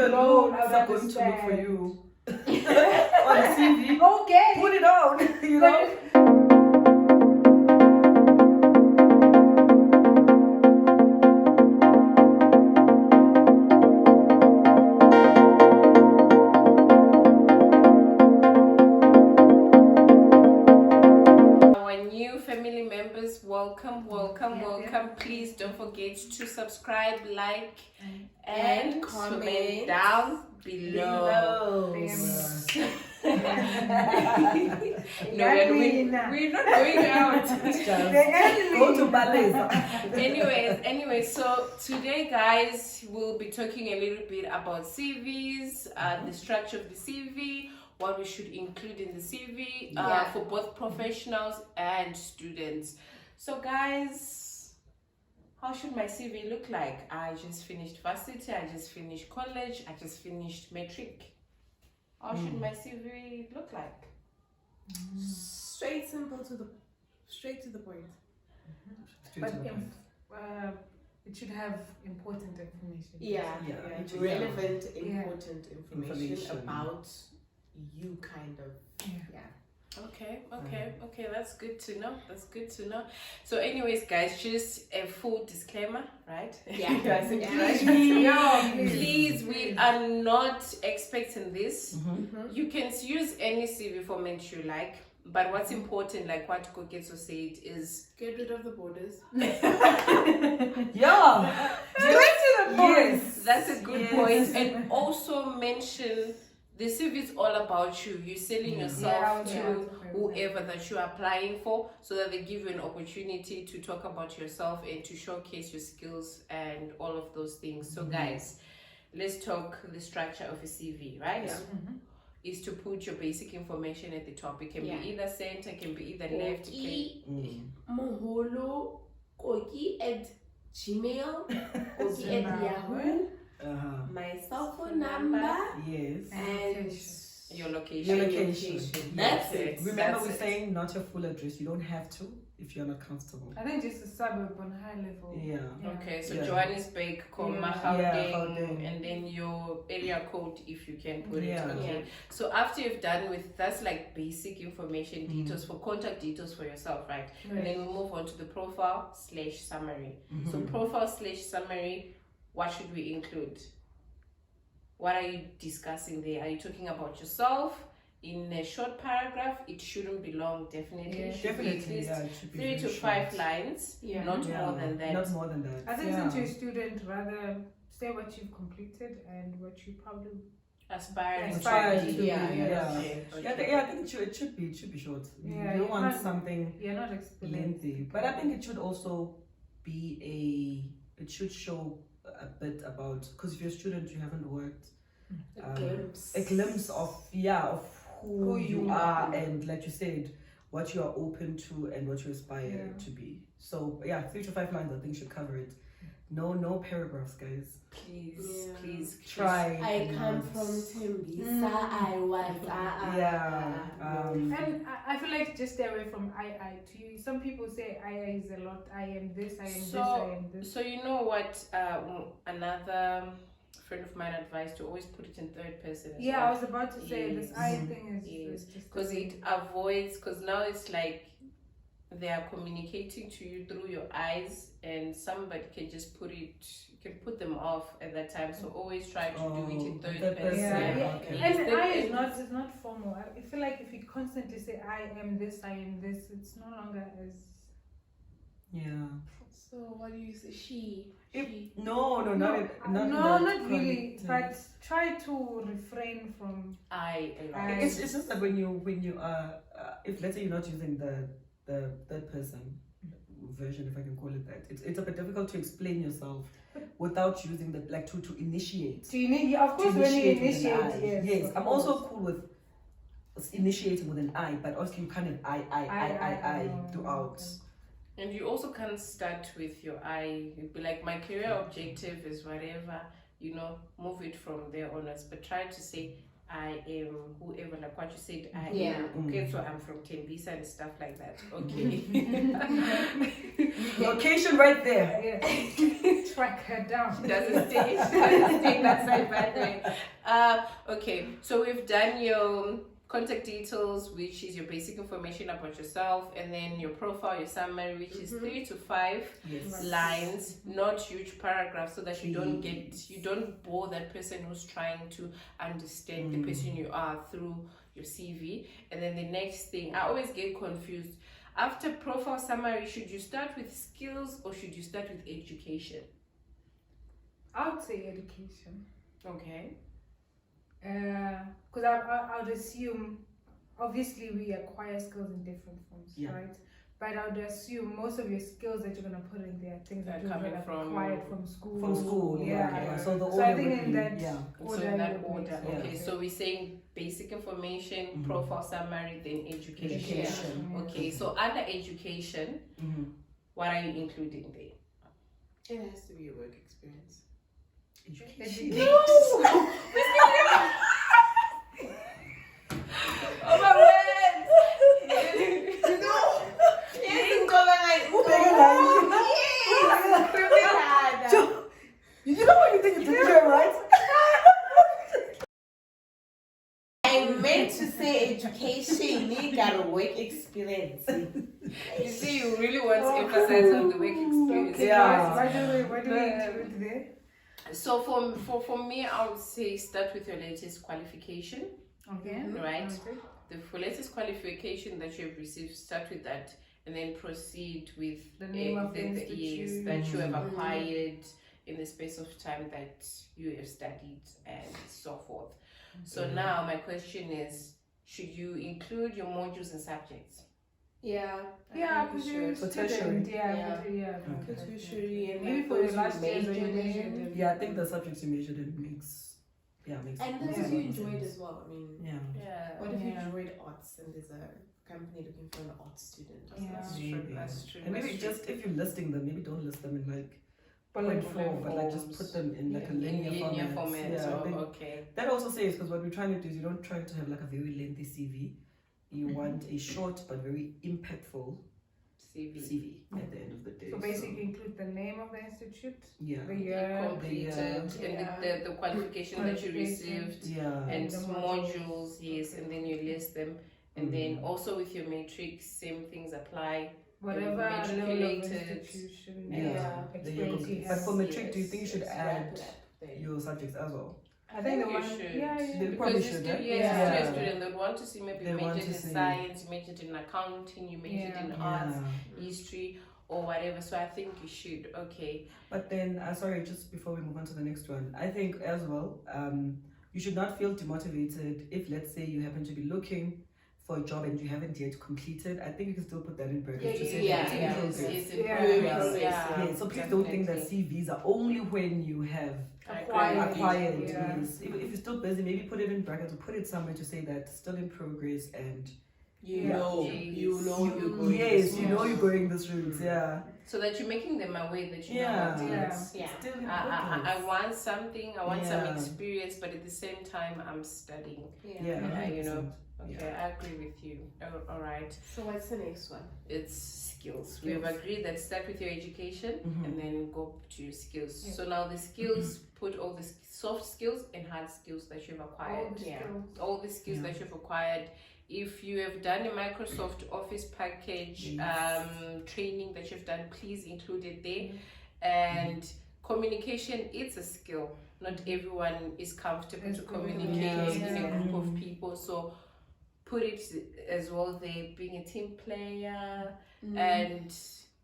alone I are going to look for understand. you on the CV. Okay. Put it on, you know. Our new family members, welcome. Please don't forget to subscribe, like, and comment down below. No, we're not going out. Go to Baleza. Anyways, so today, guys, we'll be talking a little bit about CVs, the structure of the CV, what we should include in the CV for both professionals and students. So, guys, how should my CV look like? I just finished varsity, I just finished college, I just finished matric. How should my CV look like? Straight to the point. But it should have important information. Relevant, important information about you, kind of. Okay, that's good to know. So anyways, guys, just a full disclaimer, right? Please, we are not expecting this. You can use any CV format you like, but what's important, like what xoxo said, is Get rid of the borders. Yeah. Straight to the point. Yes. That's a good point. And also mention the CV is all about you. You're selling yourself to whoever that you're applying for, so that they give you an opportunity to talk about yourself and to showcase your skills and all of those things. So guys, let's talk the structure of a CV, right? Is to put your basic information at the top. It can be either center, it can be either left. Moholo, Koki at Gmail, Koki at Yahoo, my cell phone number, Yes. and Your location. That's it. Remember, we're saying not your full address. You don't have to if you're not comfortable. I think just a suburb on high level. Okay, so Johannesburg, Gauteng, Gauteng. and then your area code if you can put it. Okay. So after you've done with that's like basic information details for contact details for yourself, right? And then we move on to the profile/summary. So profile/summary, what should we include? What are you discussing there? Are you talking about yourself? In a short paragraph, it shouldn't be long, definitely. It should be at least it should be 3 to 5 lines, not more than that. Not more than that. I think since you're a student, rather say what you've completed and what you probably Aspire to to. do. I think it should be short. You don't want something not explained. lengthy. But I think it should also be it should show a bit about, because if you're a student, you haven't worked, a glimpse of who you are, and like you said, what you are open to and what you aspire to be. So 3 to 5 lines I think should cover it. No paragraphs, guys. Please Try. I come from Tembisa. I was. And I feel like just stay away from I to you. Some people say I is a lot. I am this. I am this. I am this. So you know what? Another friend of mine advised to always put it in third person. I was about to say this I thing is just because it avoids. Because now it's like they are communicating to you through your eyes, and somebody can just put them off at that time. So always try to do it in third person. Okay. And I is not formal. I feel like if you constantly say I am this, it's no longer as So what do you say? She. No, not really. But try to refrain from I. It's just that when you if let's say you're not using the third person version, if I can call it that, it's a bit difficult to explain yourself without using the to initiate. Of course, when you initiate, yes. I'm also cool with initiating with an I, but also you can't have I throughout. And you also can't start with your I. You'd be like, my career objective is whatever, move it from there onwards. But try to say, I am whoever, like what you said, I Yeah. am okay, so I'm from Tembisa and stuff like that. Okay. Location right there. Yeah. Track her down. She doesn't stay that side, by the way. Okay, so we've done your contact details, which is your basic information about yourself, and then your profile, your summary, which is 3 to 5 lines, not huge paragraphs, so that you don't bore that person who's trying to understand the person you are through your CV. And then the next thing, I always get confused. After profile summary, should you start with skills or should you start with education? I would say education. Okay. Because I would assume, obviously we acquire skills in different forms, right? But I would assume most of your skills that you're gonna put in there are things that you've acquired from school. From school, yeah. So the order I think would in be, that order. So in that order. Yeah. Okay, so we're saying basic information, profile summary, then education. Okay, so under education, what are you including there? It has to be a work experience. Education. No! Oh my word! You know what you think it's a right? I meant to say education. You got a work experience. You see, you really want to emphasize on the work experience. Why do we include there? So for me, I would say start with your latest qualification. Okay. Right? Okay. The latest qualification that you have received, start with that, and then proceed with The name of the institute. that you have acquired in the space of time that you have studied and so forth. So now my question is, should you include your modules and subjects? Yeah. Yeah, because you're For student. tertiary. Yeah. For tertiary and Maybe for your last years when you major measured in. them. Yeah, I think the subjects you measured in makes And makes those you sense. enjoyed as well. I mean, Yeah. what if you Yeah. enjoyed arts and there's a company looking for an arts student? Yeah. That's Maybe. true. That's true. And maybe That's true. just if you're listing them, maybe don't list them in like Bullet point four, but like just put them in like a in linear format. format. Yeah, I So, think okay. that also says, because what we're trying to do is you don't try to have like a very lengthy CV. You want a short but very impactful CV at the end of the day. So basically include the name of the institute, yeah, the year, Completed and the qualification that you received and the modules, yes, and then you list them. And then also with your matrix, same things apply. whatever level of matriculated. institution, But experience you for have. matric, do you think you should add your subjects as well? I think the you one, should. They Because probably you're should, still, eh? yes, Yeah. you're still a student. They want to see maybe They you want majored to in see. science, you majored in accounting, you majored in arts, history, or whatever. So I think you should. Okay. But then, sorry, just before we move on to the next one, I think as well, you should not feel demotivated if, let's say, you happen to be looking for a job and you haven't yet completed. I think you can still put that in brackets to say that it's in progress. Yeah, so please don't think that CVs are only when you have acquired. Yes. If you're still busy, maybe put it in brackets or put it somewhere to say that still in progress and you know you're going. Yes, you know you're going this route. Yeah. So that you're making them aware that you Yeah. know what it is. It's still in I progress. want something, I want some Yeah. experience, but at the same time, I'm studying. Yeah, you know. 100%. Okay, I agree with you. All right. So what's the next one? It's skills. We have agreed that start with your education and then go to your skills. Yeah. So now the skills, put all the soft skills and hard skills that you've acquired. All the skills that you've acquired. If you have done a Microsoft Office package training that you've done, please include it there. And communication, it's a skill. Not everyone is comfortable to communicate in a group of people. So put it as well there, being a team player. And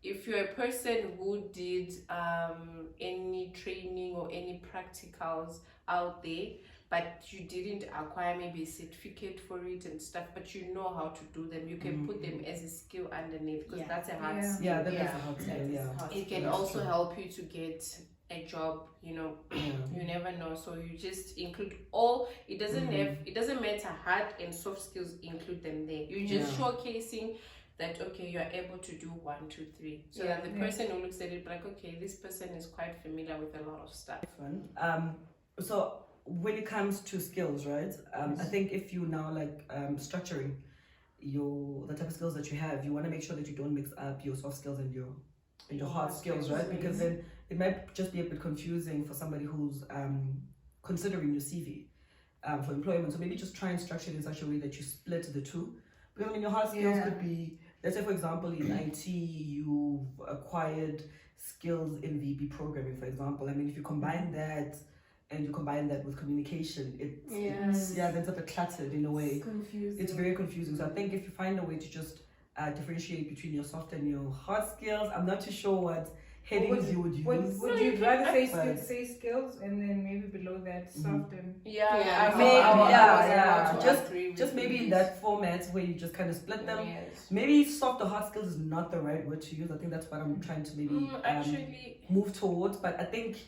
if you're a person who did any training or any practicals out there, but you didn't acquire maybe a certificate for it and stuff, but you know how to do them, you can put them as a skill underneath, because that's a hard skill. Yeah, that is a hard skill. Yeah. It can also help you to get a job, you know. You never know, so you just include all. It doesn't matter, hard and soft skills, include them there. You're just showcasing that, okay, you are able to do 1, 2, 3, so that the person who looks at it like, okay, this person is quite familiar with a lot of stuff. So when it comes to skills, right? I think if you now like structuring the type of skills that you have, you want to make sure that you don't mix up your soft skills and your hard skills, right? Because then it might just be a bit confusing for somebody who's considering your CV for employment. So maybe just try and structure it in such a way that you split the two. Because I mean, your hard skills could be, let's say for example, in IT, you've acquired skills in VB programming, for example. I mean, if you combine that and you combine that with communication, it's that's a bit cluttered in a way. It's confusing. It's very confusing. So I think if you find a way to just differentiate between your soft and your hard skills, I'm not too sure what headings you would use. Would you rather say skills and then maybe below that soft and just maybe in that format where you just kind of split them. Maybe soft or hard skills is not the right word to use. I think that's what I'm trying to maybe move towards. But I think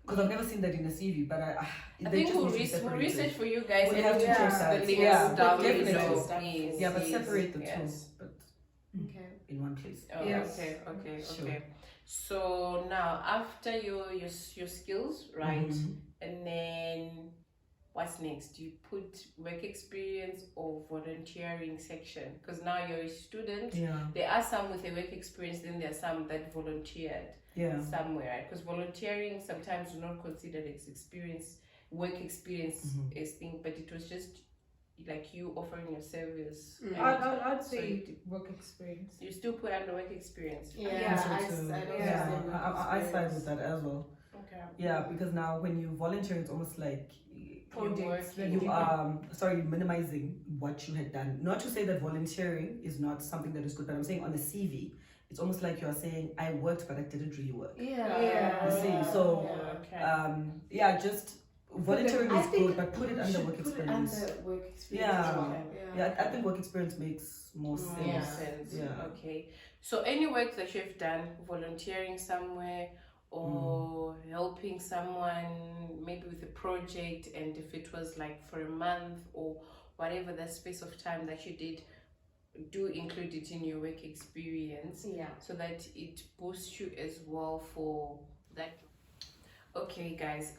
because I've never seen that in a CV, but I think we'll research for you guys. We have to check that. The links definitely. Yeah, but separate the two. But in one place. Oh, okay. So now after your skills, right? And then what's next? Do you put work experience or volunteering section? Because now you're a student. There are some with a work experience, then there are some that volunteered somewhere, right? Because volunteering sometimes is not considered as work experience as thing, but it was just like you offering your service. I'd say work experience. You still put under work experience. I side with that as well. Okay. Yeah, because now when you volunteer, it's almost like projects. You are minimizing what you had done. Not to say that volunteering is not something that is good, but I'm saying on a CV, it's almost like you're saying I worked, but I didn't really work. You see, so just. Volunteering is good, but put it under work experience. I think work experience makes more sense. Okay. So any work that you've done, volunteering somewhere or helping someone, maybe with a project, and if it was like for a month or whatever the space of time that you did, do include it in your work experience. So that it boosts you as well for that. Okay guys,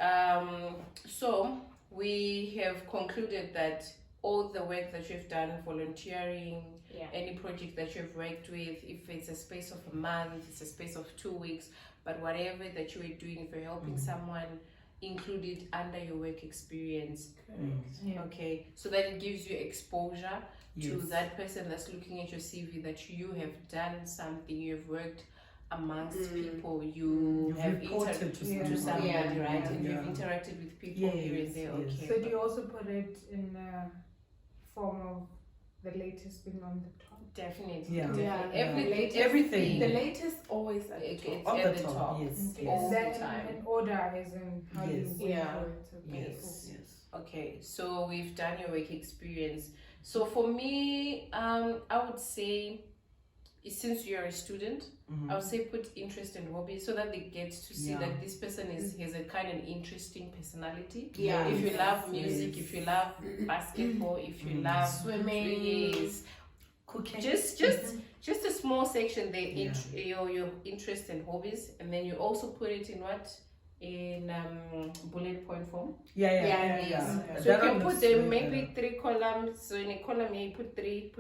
so we have concluded that all the work that you've done, volunteering, any project that you've worked with, if it's a space of a month, it's a space of 2 weeks, but whatever that you were doing, if you're helping someone, include it under your work experience. Okay, so that it gives you exposure to that person that's looking at your CV, that you have done something, you've worked amongst people, you have interacted to somebody, right? And you've interacted with people here and there. Okay. So do you also put it in the form of the latest being on the top? Definitely. Everything. The latest always at the top. It's at the top. Yes. All the time. In order as in how you Yes. Okay, so we've done your work experience. So for me, I would say, since you're a student, I would say put interest and hobby, so that they get to see that this person has a kind of interesting personality. If you love music, if you love basketball, if you love swimming, cooking, just a small section there, your interests and hobbies, and then you also put it in in bullet point form. So you can put them maybe 3 columns. So in a column you put three.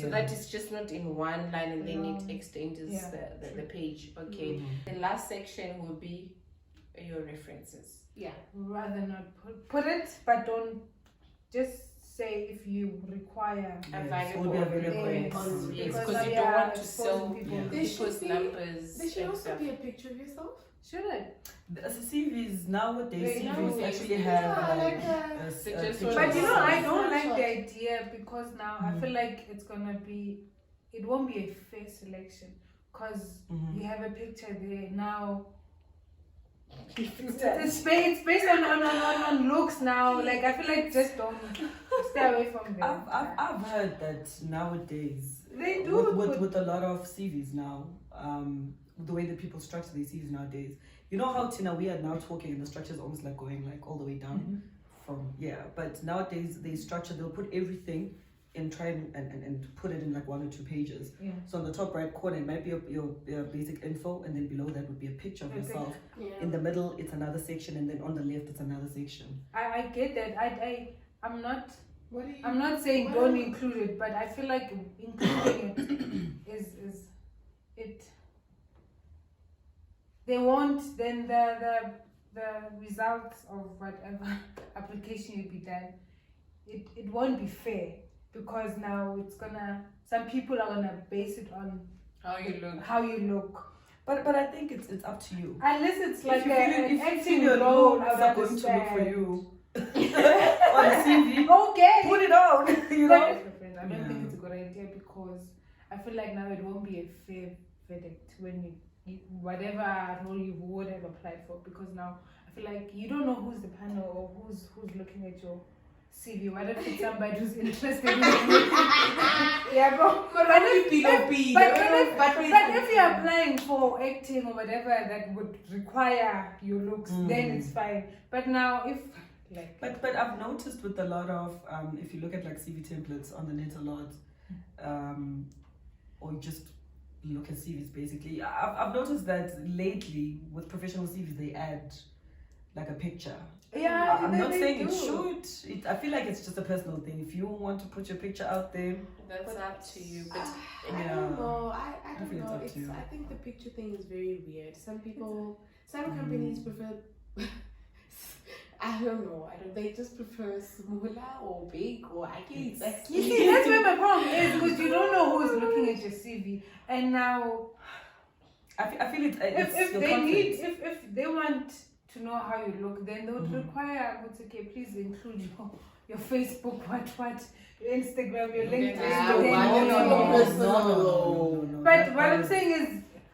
So that is just not in one line, and then it extends the page. Okay. The last section will be your references. Rather not put it, but don't just say if you require available. Because you don't want to sell people's numbers. There should also be a picture of yourself. Should it? CVs nowadays actually have but I don't like the idea, because now I feel like it won't be a fair selection, because you have a picture there now. It's based on looks now. Like I feel like just don't stay away from them. I've heard that nowadays they do with a lot of CVs now. The way that people structure their CVs nowadays, you know how Tina, we are now talking and the structure is almost like going like all the way down from but nowadays they'll put everything and try and put it in like 1 or 2 pages. Yeah. So on the top right corner, it might be your basic info, and then below that would be a picture of yourself. Yeah. In the middle, it's another section, and then on the left, it's another section. I get that. I'm not saying don't include it, but I feel like including it is it. They won't. Then the results of whatever application will be done, it won't be fair, because now some people are gonna base it on how you look. But I think it's up to you. Unless it's like an acting role, I are going to look for you on the CV. Okay, Put it on. You know. I don't think it's a good idea, because I feel like now it won't be a fair verdict when you whatever role you would have applied for, because now I feel like you don't know who's the panel or who's looking at your CV. What if it's somebody who's interested in it? Yeah, but if you're applying for acting or whatever that would require your looks, then it's fine. But now if like but I've noticed with a lot of if you look at like CV templates on the net a lot, or you just look at CVs basically, I've noticed that lately with professional CVs they add like a picture. Yeah, I'm not saying it should. I feel like it's just a personal thing. If you want to put your picture out there, that's up to you. But I don't know. I don't think know. it's up to you. I think the picture thing is very weird. Some companies prefer. I don't know. They just prefer smaller or big, or I can't. You see, that's where my problem is, because you don't know who's looking at your CV, and now I feel it's if they want to know how you look, then they would require, okay, please include your Facebook, your Instagram, your LinkedIn. No. But what I'm saying is,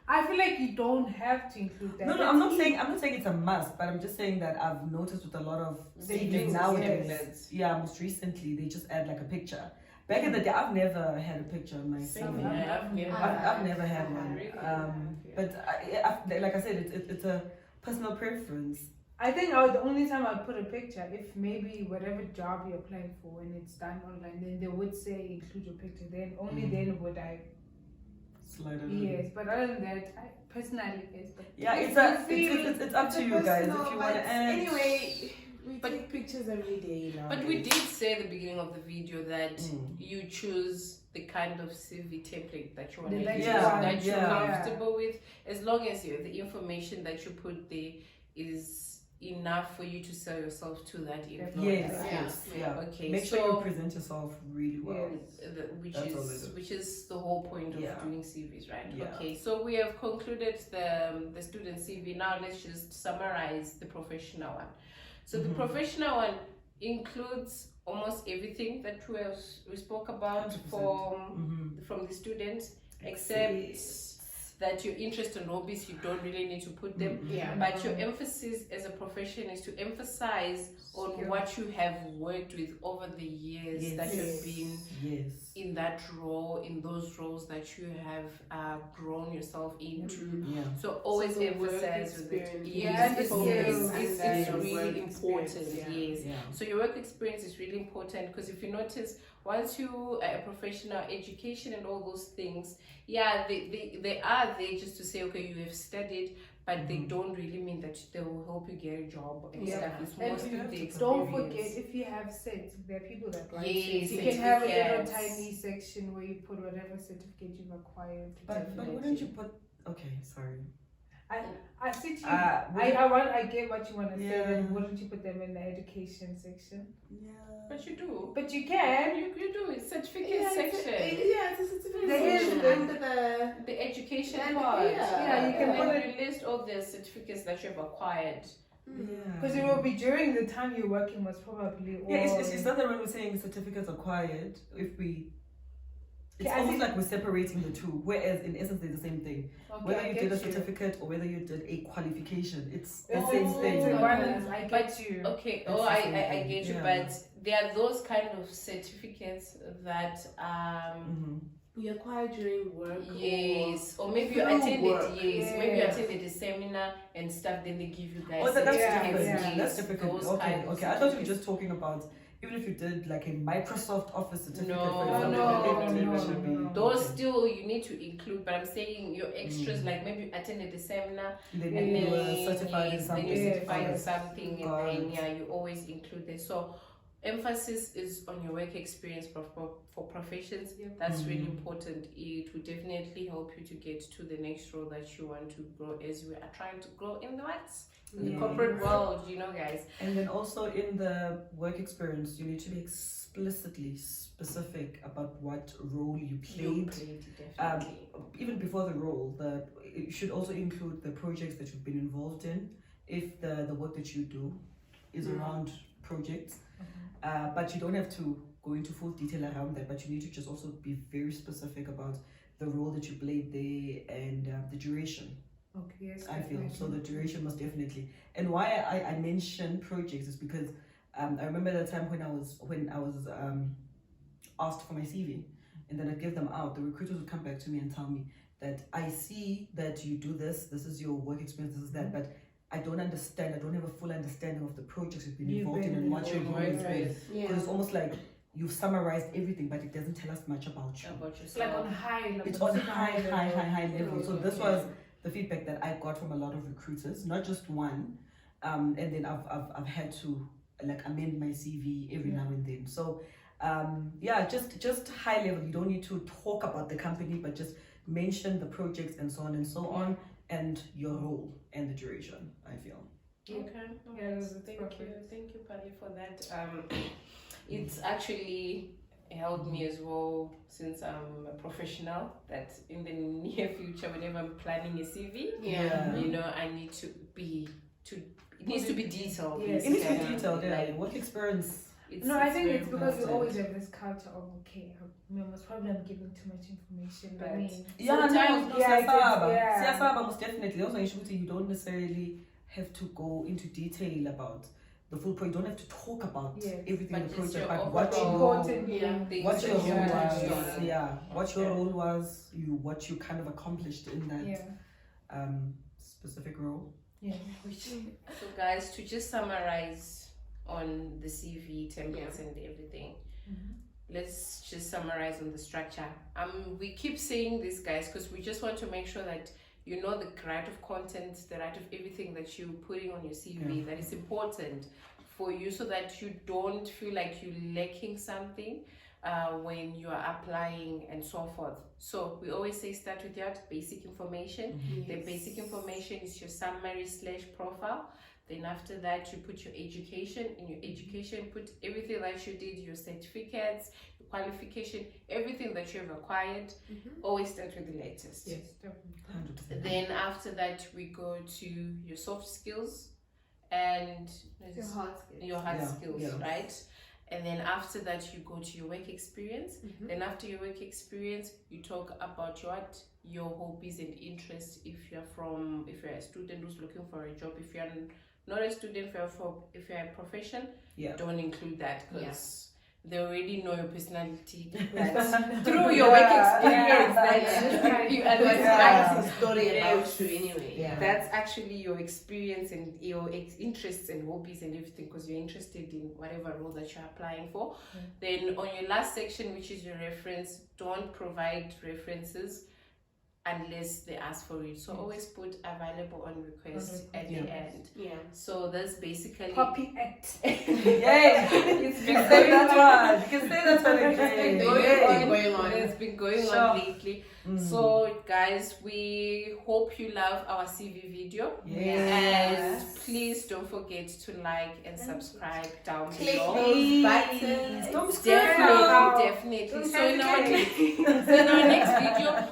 I feel like you don't have to include that. No, I'm not saying it's a must, but I'm just saying that I've noticed with a lot of CVs nowadays. Yeah, most recently they just add like a picture. Back in the day, I've never had a picture on my CV. I've never had one. But like I said, it's a personal preference. I think the only time I'd put a picture, if maybe whatever job you're applying for, when it's done online, then they would say include your picture. Then only then would I slide it. Yes, but other than that, I personally yes. But yeah, it's up to you guys if you want to add. Anyway, we take pictures every day now. But we did say at the beginning of the video that you choose the kind of CV template that you want to use, that you're comfortable with, as long as the information that you put there is enough for you to sell yourself to that employer. Yes. Okay. Make sure you present yourself really well. Which is the whole point of doing CVs, right? Yeah. Okay. So we have concluded the student CV. Now let's just summarize the professional one. So the professional one includes almost everything that we spoke about from the students, except that your interest and hobbies, you don't really need to put them. But your emphasis as a profession is to emphasize on what you have worked with over the years that you've been in that role, in those roles that you have grown yourself into. So always emphasize with it. It's really important. So your work experience is really important, because if you notice, once you a professional, education and all those things, they are there just to say, okay, you have studied, but they don't really mean that they will help you get a job and stuff. It's mostly the experience. Don't forget, if you have sets, there are people that like sets. You can have a little tiny section where you put whatever certificate you've acquired. But wouldn't you put? Okay, sorry. I see you. I get what you want to say. Then wouldn't you put them in the education section? Yeah. But you do. But you can. You do. It's certificate section. It's a certificate section under the education part. You can put it. You list all the certificates that you've acquired. Because it will be during the time you're working, was probably. It's not that when we're saying certificates acquired, it's almost like we're separating the two, whereas in essence they're the same thing. Whether you did a certificate or whether you did a qualification, it's the same thing. I get you. Okay, I get you, but there are those kind of certificates that you acquire during work. Yes, or maybe you attended. Maybe you attended a seminar and stuff. Then they give you guys. That's different. That's different. Okay. I thought you were just talking about even if you did like a Microsoft Office certificate, no. Those still you need to include. But I'm saying your extras, like maybe you attended the seminar, and then you were certified in something, and then you always include this. So emphasis is on your work experience for professions. That's really important. It will definitely help you to get to the next role that you want to grow, as we are trying to grow in the corporate world, guys. And then also in the work experience, you need to be explicitly specific about what role you played. Even before the role, it should also include the projects that you've been involved in, if the work that you do is around projects. But you don't have to go into full detail around that, but you need to just also be very specific about the role that you played there and the duration. Okay, yes, I feel so. The duration must definitely. And why I mention projects is because I remember the time when I was asked for my CV, and then I'd give them out. The recruiters would come back to me and tell me that I see that you do this. This is your work experience. This is that, but I don't understand. I don't have a full understanding of the projects you've been involved in and what you're doing. Because it's almost like you've summarized everything, but it doesn't tell us much about you. It's like on high level. It's on high level. So this was the feedback that I got from a lot of recruiters, not just one. And then I've had to like amend my CV every now and then. So just high level. You don't need to talk about the company, but just mention the projects and so on and so on, and your role and the duration, I feel. Okay. Thank you, Pali, for that. It's actually helped me as well, since I'm a professional, that in the near future, whenever I'm planning a CV, I need to be it needs to be detailed. Yes. It needs to be detailed, like work experience. I think it's because we always have this culture of most probably I'm giving too much information. But most definitely. Also, you don't necessarily have to go into detail about the full project. You don't have to talk about everything in the project, but what your role was, what you kind of accomplished in that specific role. So guys, to just summarize on the CV templates and everything, let's just summarize on the structure. We keep saying this, guys, because we just want to make sure that you know the right of content, the right of everything that you're putting on your CV that is important for you, so that you don't feel like you're lacking something when you are applying and so forth. So we always say start with your basic information. The basic information is your summary / profile. Then after that, you put your education. In your education, put everything that you did, your certificates, your qualification, everything that you have acquired. Always start with the latest. Yes, definitely. Then after that, we go to your soft skills and your hard skills, right? And then after that, you go to your work experience. Then after your work experience, you talk about your hobbies and interests. If you're a student who's looking for a job, if you're not a student, if you're a profession, don't include that, because they already know your personality through your work experience. You understand the story about you anyway. That's actually your experience and your interests and hobbies and everything, because you're interested in whatever role that you're applying for. Then on your last section, which is your reference, don't provide references unless they ask for it. So always put available on request at the end. So that's basically copy it. It's been going on. You can say that one. It's been going on lately. So guys, we hope you love our CV video. And please don't forget to like and subscribe down below. Those buttons. Definitely. So in our next video,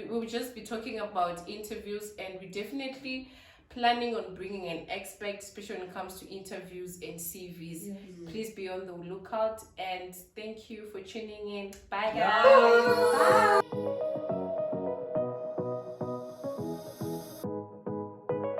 we'll just be talking about interviews, and we're definitely planning on bringing an expert, especially when it comes to interviews and CVs. Please be on the lookout, and thank you for tuning in. Bye guys. Bye.